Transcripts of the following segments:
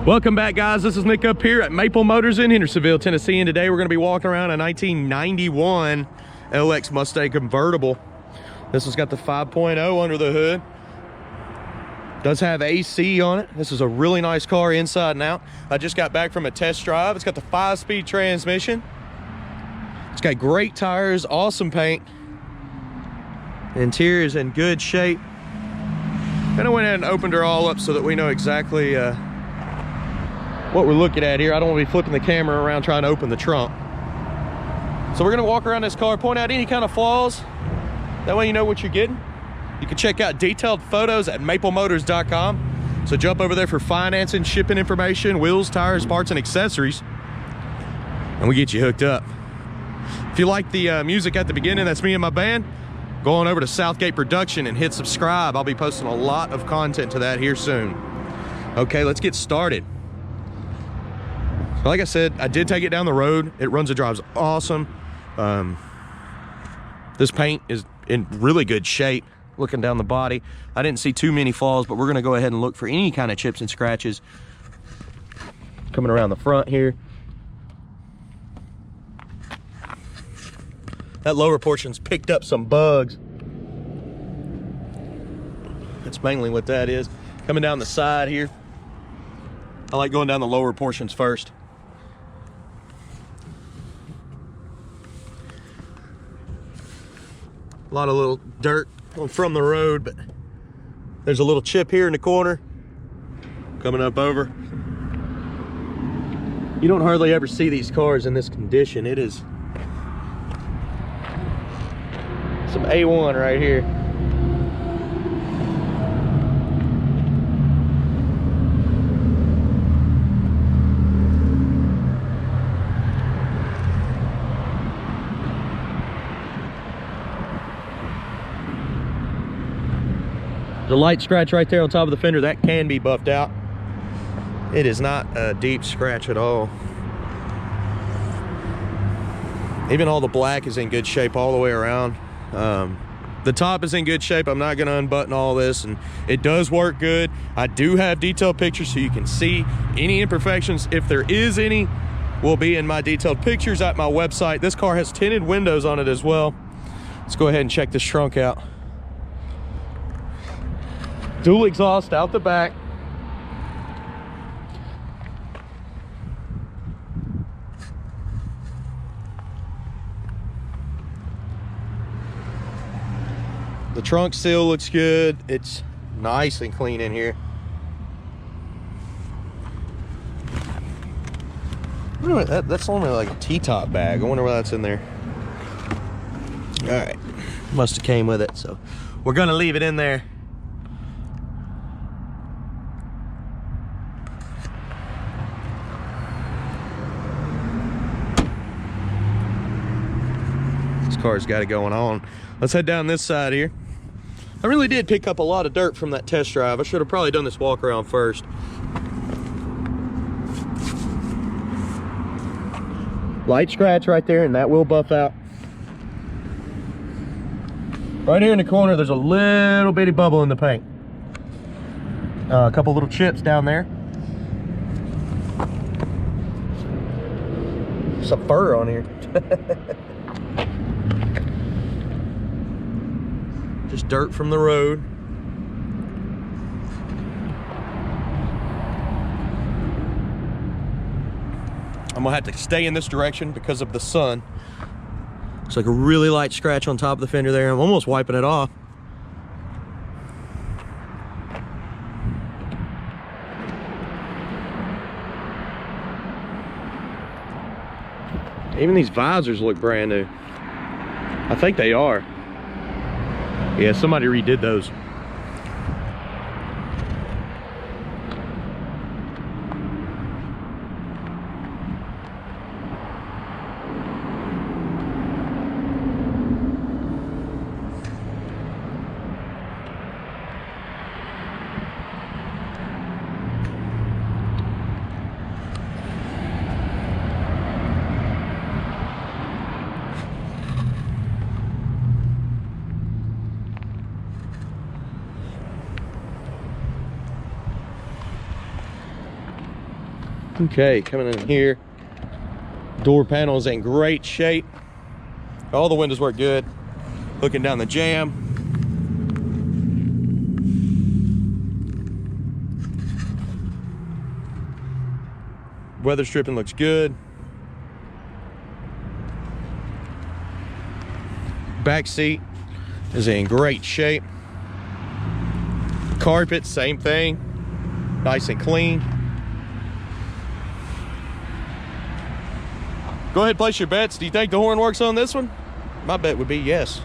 Welcome back, guys. This is Nick up here at Maple Motors in Hendersonville, Tennessee, and today we're going to be walking around a 1991 LX Mustang convertible. This has got the 5.0 under the hood. Does have AC on it. This is a really nice car inside and out. I just got back from a test drive. It's got the 5-speed transmission. It's got great tires, awesome paint. Interior is in good shape. And I went ahead and opened her all up so that we know exactly what we're looking at here. I don't want to be flipping the camera around trying to open the trunk. So we're gonna walk around this car, point out any kind of flaws. That way you know what you're getting. You can check out detailed photos at maplemotors.com. So jump over there for financing, shipping information, wheels, tires, parts, and accessories. And we get you hooked up. If you like the music at the beginning, that's me and my band. Go on over to Southgate Production and hit subscribe. I'll be posting a lot of content to that here soon. Okay, let's get started. Like I said, I did take it down the road. It runs and drives awesome. This paint is in really good shape. Looking down the body, I didn't see too many flaws, but we're gonna go ahead and look for any kind of chips and scratches. Coming around the front here. That lower portion's picked up some bugs. That's mainly what that is. Coming down the side here. I like going down the lower portions first. A lot of little dirt from the road, but there's a little chip here in the corner coming up over. You don't hardly ever see these cars in this condition. It is some A1 right here. The light scratch right there on top of the fender, that can be buffed out. It is not a deep scratch at all. Even all the black is in good shape all the way around. The top is in good shape. I'm not going to unbutton all this, and it does work good. I do have detailed pictures so you can see any imperfections, if there is any, will be in my detailed pictures at my website. This car has tinted windows on it as well. Let's go ahead and check this trunk out. Dual exhaust out the back. The trunk still looks good. It's nice and clean in here. That's only like a T-top bag. I wonder why that's in there. All right, must have came with it, so we're gonna leave it in there. Car's got it going on. Let's head down this side here. I really did pick up a lot of dirt from that test drive. I should have probably done this walk around first. Light scratch right there, and that will buff out. Right here in the corner, there's a little bitty bubble in the paint. A couple little chips down there. Some fur on here. Just dirt from the road. I'm gonna have to stay in this direction because of the sun. It's like a really light scratch on top of the fender there. I'm almost wiping it off. Even these visors look brand new. I think they are. Yeah, somebody redid those. Okay, coming in here. Door panel is in great shape. All the windows work good. Looking down the jamb. Weather stripping looks good. Back seat is in great shape. Carpet, same thing. Nice and clean. Go ahead, place your bets. Do you think the horn works on this one? My bet would be yes.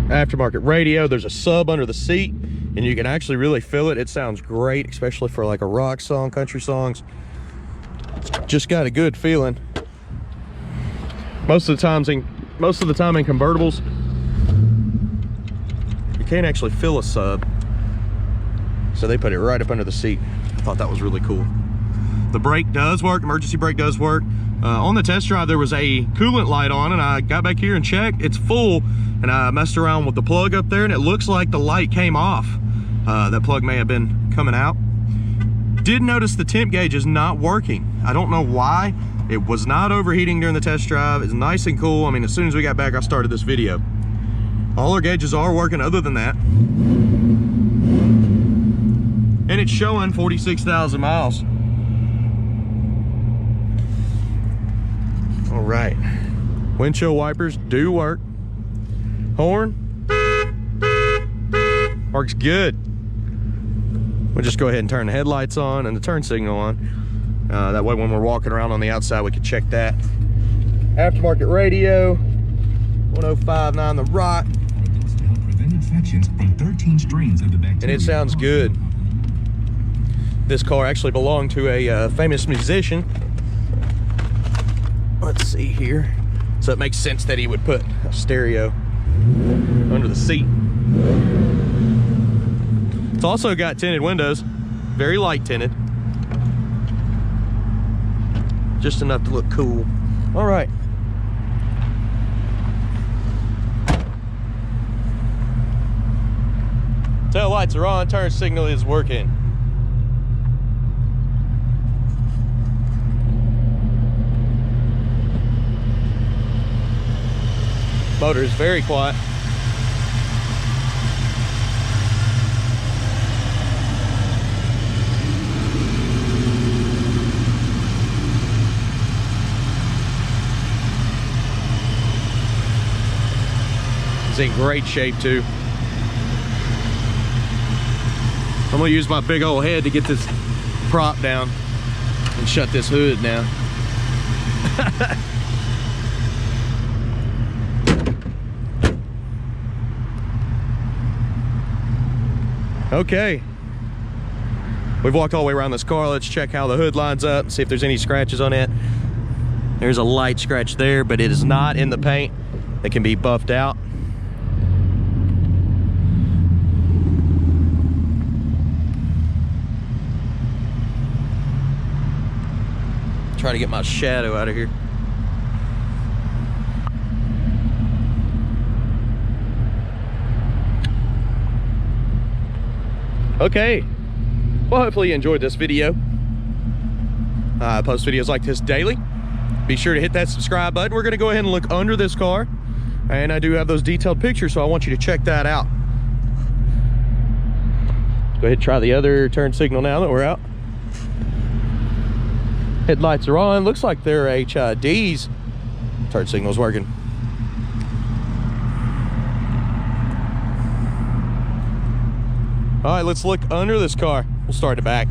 Aftermarket radio. There's a sub under the seat, and you can actually really feel it. It sounds great, especially for like a rock song, country songs. Just got a good feeling. Most of the time in convertibles, you can't actually feel a sub, so they put it right up under the seat. I thought that was really cool. The brake does work. Emergency brake does work. On the test drive, there was a coolant light on, and I got back here and checked. It's full, and I messed around with the plug up there, and it looks like the light came off. That plug may have been coming out. Did notice the temp gauge is not working. I don't know why. It was not overheating during the test drive. It's nice and cool. I mean, as soon as we got back, I started this video. All our gauges are working other than that. And it's showing 46,000 miles. All right. Windshield wipers do work. Horn works good. We'll just go ahead and turn the headlights on and the turn signal on. That way when we're walking around on the outside, we can check that. Aftermarket radio, 105.9 The Rock. And it sounds good. This car actually belonged to a famous musician. Let's see here. So it makes sense that he would put a stereo under the seat. It's also got tinted windows, very light tinted. Just enough to look cool. All right. Tail lights are on, turn signal is working. Motor is very quiet. It's in great shape too. I'm gonna use my big old head to get this prop down and shut this hood now. Okay, we've walked all the way around this car. Let's check how the hood lines up and see if there's any scratches on it. There's a light scratch there, but it is not in the paint. It can be buffed out. Try to get my shadow out of here. Okay, well, hopefully you enjoyed this video. I post videos like this daily. Be sure to hit that subscribe button. We're gonna go ahead and look under this car, and I do have those detailed pictures, so I want you to check that out. Go ahead and try the other turn signal now that we're out. Headlights are on. Looks like they're HIDs. Turn signal's working. All right, let's look under this car. We'll start it back.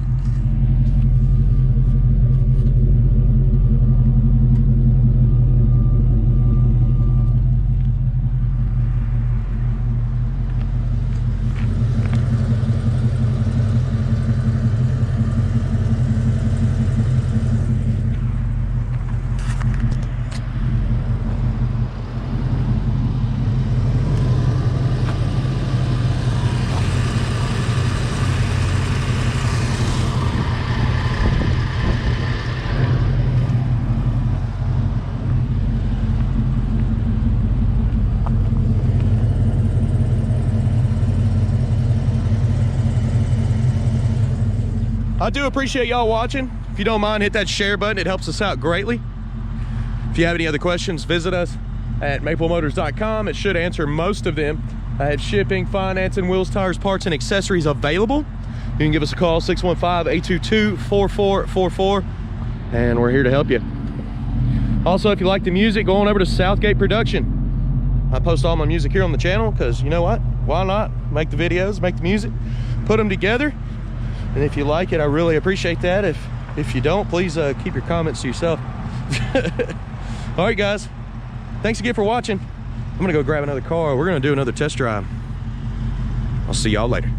I do appreciate y'all watching. If you don't mind, hit that share button. It helps us out greatly. If you have any other questions, visit us at maplemotors.com. It should answer most of them. I have shipping, financing, wheels, tires, parts, and accessories available. You can give us a call, 615-822-4444, and we're here to help you. Also, if you like the music, go on over to Southgate Production. I post all my music here on the channel because, you know what? Why not? Make the videos, make the music, put them together. And if you like it, I really appreciate that. If you don't, please keep your comments to yourself. All right, guys. Thanks again for watching. I'm gonna go grab another car. We're gonna do another test drive. I'll see y'all later.